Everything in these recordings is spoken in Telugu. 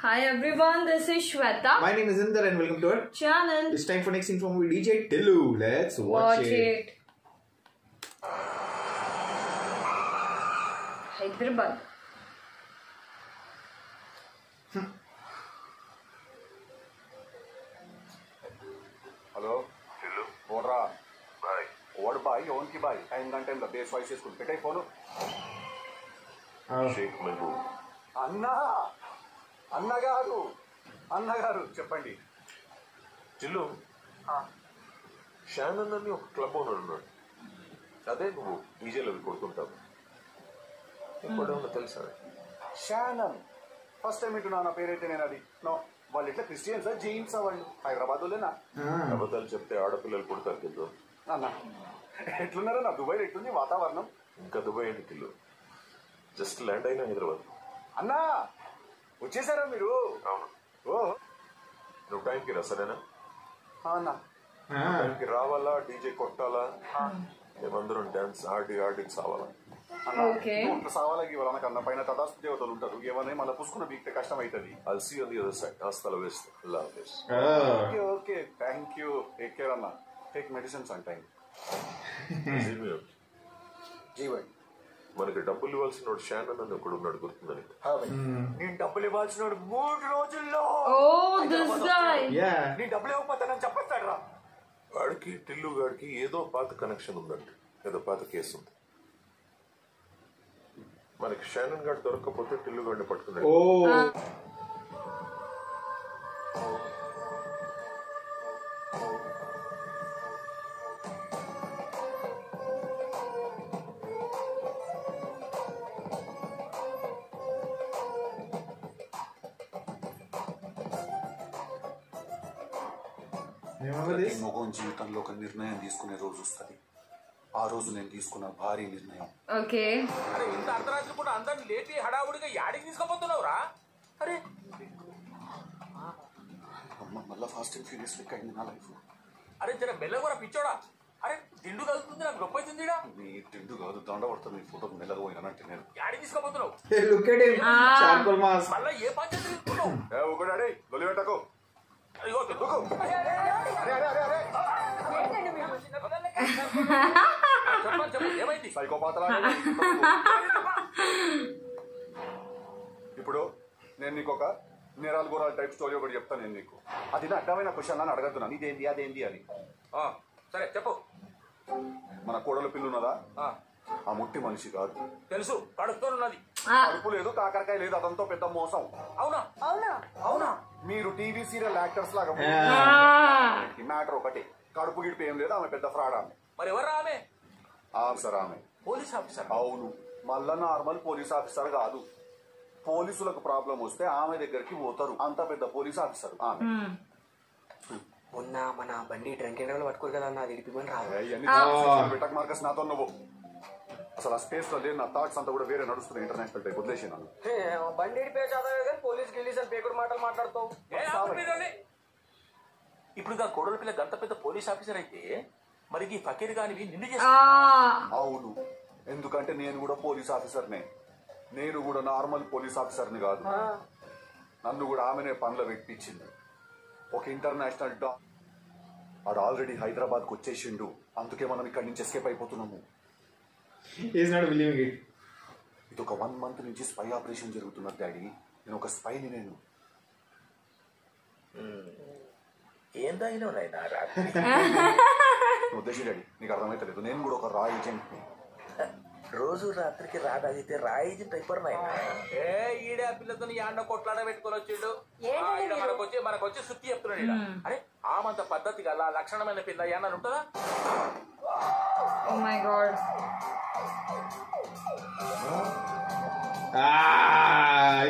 Hi everyone, this is Shweta. My name is Inder and welcome to our channel. It's time for next info with DJ Tillu. Let's watch it. Hyderabad. Hello? Hello? Orra. Bye. What bye? Own ki bye. Time gante la base voice school. Petay phone. Sheikh Mahabub అన్నగారు చెప్పండి. జిల్లు షానన్ అని ఒక క్లబ్ ఓనర్ ఉన్నాడు. అదే నువ్వు డీజేలు అవి కొడుతుంటావు. ఇంకోటేమన్నా తెలుసా? షానన్ ఫస్ట్ టైం వింటున్నా. నా పేరైతే నేను అది నో. వాళ్ళు ఎట్లా క్రిస్టియన్సా జైన్సా? వాళ్ళు హైదరాబాద్ లేనా? అబద్ధాలు చెప్తే ఆడపిల్లలు పుడతారు కింద. అన్న ఎట్లున్నారా? నా దుబాయ్ ఎట్లుంది వాతావరణం? ఇంకా దుబాయ్ ఏంటి కిల్లు? జస్ట్ ల్యాండ్ అయినా హైదరాబాద్. అన్నా వచ్చేసారా మీరు? అవును. ఓ నువ్వు టైంకి రా, సరేనా? అన్నా టైంకి రావాలా? డీజే కొట్టాలా? మేమందరం డాన్స్ ఆడి సావాలా? సావాలకి వాళ్ళకి అన్న పైన తదాస్తు దేవతలు ఉంటారు. ఏమన్నా మళ్ళీ పుసుకున్న బీక్తే కష్టం అవుతుంది. I'll see you on the other side. ఆస్తల వేస్తే love this. Okay okay thank you. Take care అన్న. Take medicines on time. జీవై మనకి డబ్బులు ఇవ్వాల్సిన వాడు షానన్ అని ఒకడు ఉన్నాడు, గుర్తుందని? నేను డబ్బులు ఇవ్వాల్సిన 3 రోజుల్లో నేను డబ్బులు ఇవ్వకపోతానని చెప్పేస్తాడు రా. వాడికి టిల్లు గాడికి ఏదో పాత కనెక్షన్ ఉందండి, ఏదో పాత కేసు ఉంది. మనకి షానన్ గాడు దొరకకపోతే టిల్లు గాడిని పట్టుకున్నాడు. మగోన్ జీవితంలో ఒక నిర్ణయం తీసుకునే రోజు వస్తుంది. ఆ రోజు నేను తీసుకున్న భారీ నిర్ణయం. ఓకే. అరే ఇంత అర్ధరాత్రి పూట అందరిని లేపి హడావుడిగా యాడికి తీసుకోబోతున్నావురా? అరే అమ్మ మళ్ళా ఫాస్ట్ అండ్ ఫ్యూరియస్ లెక్క అయింది నా లైఫ్. అరే జర మెల్లగోరా పిచ్చోడా. అరే తిండు కలుగుతుంది, నాకు గొప్ప అవుతుందిడా. నీ తిండు కాదు దండ పడుతుంది. నీ ఫోటో మెల్లగా పోయినంటే నేను యాడికి తీసుకోబోతున్నావు? మళ్ళా ఏ పంచాయతీ తీసుకున్నావు? ఒకడాడే లొలి పెట్టకు. అయ్యో చెప్పండి ఏమైంది? సైకోపాతలా. ఇప్పుడు నేను నీకు ఒక నేరాలు గోరాలు టైప్ స్టోరీ ఒకటి చెప్తాను. నేను నీకు అది అడ్డమైన క్వశ్చన్ అని అడగద్దున్నాను. ఇదేంటి అదేంటి అని. సరే చెప్పు. మన కోడలు పిల్లు ఉన్నదా? ఆ ముట్టి మనిషి కాదు. తెలుసు, కడుపుతోనున్నది. కడుపు లేదు, కాకరకాయ లేదు, అదంతా పెద్ద మోసం. అవునా? అవునా? అవునా? మీరు టీవీ సీరియల్ యాక్టర్స్ లాగా మ్యాటర్ ఒకటి. కడుపు గిడుపు ఏం లేదు, ఆమె పెద్ద ఫ్రాడ్. ఆమె మరి ఎవరు ఆమె? ఆఫీసర్. ఆమె పోలీస్ ఆఫీసర్? అవును. మళ్ళా నార్మల్ పోలీస్ ఆఫీసర్ కాదు. పోలీసులకు ప్రాబ్లం వస్తే ఆమె దగ్గరికి పోతారు. అంత పెద్ద పోలీస్ ఆఫీసర్ ఆమె. మొన్న మన బండి డ్రంక్ అండ్ డ్రైవ్ పట్టుకోరు కదా అన్న, అది ఇడిపిమని రాదు. పెట్టక మార్కస్ నాతో నువ్వు అసలు ఆ స్పేస్ లో లేదు. నా థాట్స్ అంతా కూడా వేరే నడుస్తున్నాయి. ఇంటర్నేషనల్ టైప్ వదిలేసాను. బండి పే చదవదు కానీ పోలీస్ గిలీస్ అని పేకుడు మాటలు మాట్లాడుతావు. ఇప్పుడు కోడల పిల్ల గంత పెద్ద పోలీస్ ఆఫీసర్ అయితే మరి ఈ ఫకీర్ గానివి నిన్ను చేస్తా? అవును, ఎందుకంటే నేను కూడా పోలీస్ ఆఫీసర్నే. నేను కూడా నార్మల్ పోలీస్ ఆఫీసర్ని కాదు. నన్ను కూడా ఆమెనే పనులు పెట్టించింది. ఒక ఇంటర్నేషనల్ ఆడు ఆల్రెడీ హైదరాబాద్ కు వచ్చేసిండు. అందుకే మనం ఇక్కడి నుంచి ఎస్కేప్ అయిపోతున్నాము. ఇది ఒక 1 month నుంచి స్పై ఆపరేషన్ జరుగుతున్నది డాడీ. నేను ఒక స్పైని. నేను ఏందైనా ఉద్దేశం డాడీ, నీకు అర్థమైతలేదు. నేను కూడా ఒక రా ఏజెంట్ని. రోజు రాత్రికి రాడైతే రాయిజీ టైపర్ ఏ ఈడే ఆ పిల్లతో యాన్న కొట్లాడ పెట్టుకొని వచ్చిండు. మనకొచ్చి సుత్తి చెప్తున్నాడు. అరే ఆమంత పద్ధతి గల లక్షణమైన పిల్ల ఏమన్నా ఉంటుందా? Oh my God.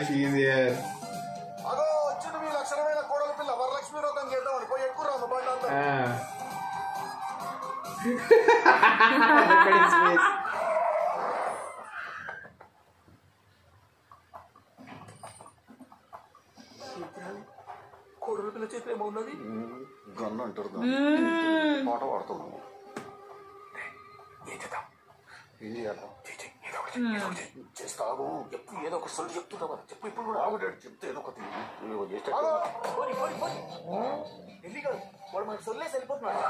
She's here. అదో వచ్చింది మీ లక్షణమైన కోడల పిల్ల. వరలక్ష్మి వ్రతం చేద్దాం అని పోయి ఎక్కువ రాము బండి అంతా. కోడల పిల్ల చేతిలో ఏమో ఉన్నది. గన్ను అంటారు. పాట పాడుతున్నాము. ఏం చేద్దాం? ఏం చేయాలి? ఏదో చేస్తావు ఎప్పుడు ఏదో ఒక సొల్లు చెప్తుంటావు కదా చెప్పు ఇప్పుడు కూడా ఆగుతాడు చెప్తే ఏదో ఒకటి పోనీ పోనీ పోనీ ఢిల్లీ కాదు వాడు మనకు సొల్లేసి వెళ్ళిపోతున్నాడు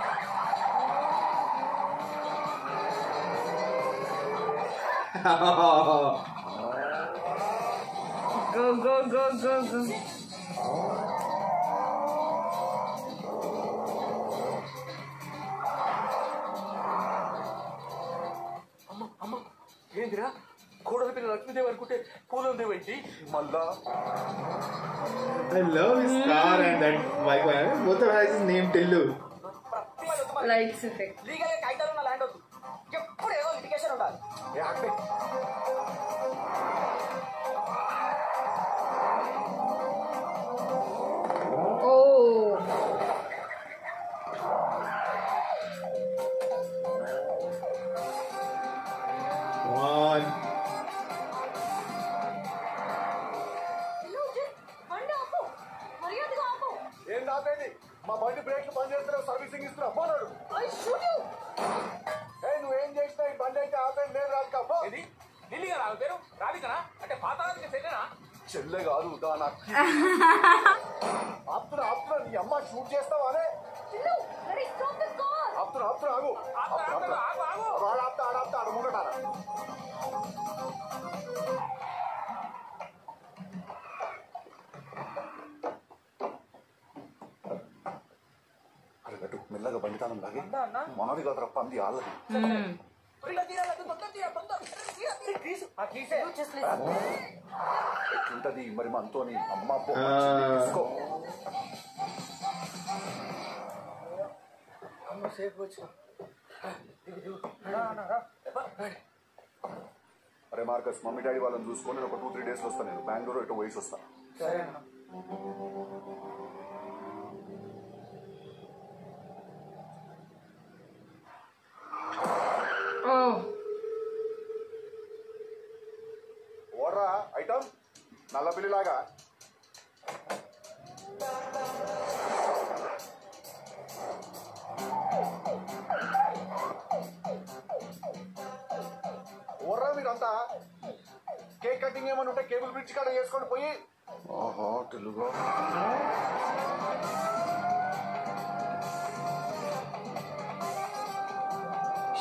Go, go, go, go, go. అమ్మ అమ్మ ఏందిరా కోడల పిల్ల లక్ష్మీదేవి అనుకుంటే పూలం దేవేంటి మళ్ళా I love his car and that bike. Both of them has his name Tillu. Lights effect. Legal కాగితాలు ఉన్న ల్యాండ్ వద్దు ఎప్పుడు ఏదో లిటిగేషన్ ఉండాలి Oh. Come on. ఏం నాపేది మా బండి బ్రేక్లు బంద్ చేస్తున్నావు సర్వీసింగ్ ఇస్తున్నావు పోనాడు నువ్వేం చేసినా ఈ బండి అయితే ఆపేది నేను రాదు కాబో ఇది ఢిల్లీ రాదు పేరు రాధికనా అంటే పాతాళానికి చెల్లెనా చెల్లె కాదు దాని ఆపుతున్నా నీ అమ్మ షూట్ చేస్తావా అనే ఆపుతున్నా ఆగు ఆడాపుతా ఆడ ముంగటారా అరగట్టు మెల్లగా బండి తాళం లాగే మనది కాదు పంది ఆళ్ళది ఎట్లుంటది మరి మనతోని అమ్మ తీసుకో అరే మార్కస్ మమ్మీ డాడీ వాళ్ళని చూసుకొని ఒక 2-3 days వస్తాను నేను బెంగళూరు ఇటు వయసు వస్తాను ఓర్రా ఐటమ్ నల్ల పిల్లిలాగా ఓర్రా మీరంతా కేక్ కటింగ్ ఏమని ఉంటే కేబుల్ బ్రిడ్జ్ కాడ చేసుకొని పోయి ఓహో Telugu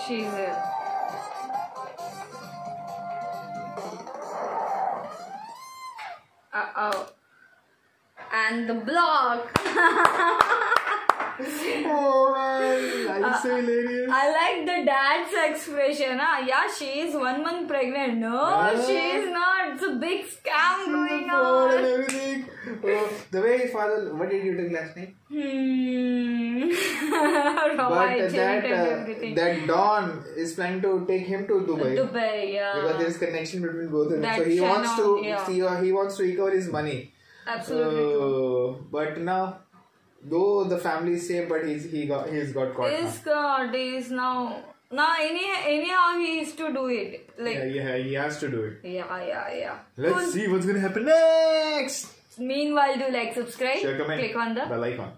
She's it. Uh-oh. And the block. Oh man, that's so hilarious. I like the dad's expression. Yeah, she is 1 month pregnant. No, she is not. It's a big scam going Fraud and on. everything. Oh, the way his father, what did you do last night? But that Don is planning to take him to Dubai. Dubai, yeah. Because there is connection between both of them. That So he wants to yeah. see, he wants to recover his money. Absolutely. But now, though the family is same, but he's got caught. Is now anyhow he is to do it. Like Yeah, he has to do it. yeah. Let's see what's gonna happen next. Meanwhile, do like, subscribe, Share, comment, click on the bell icon.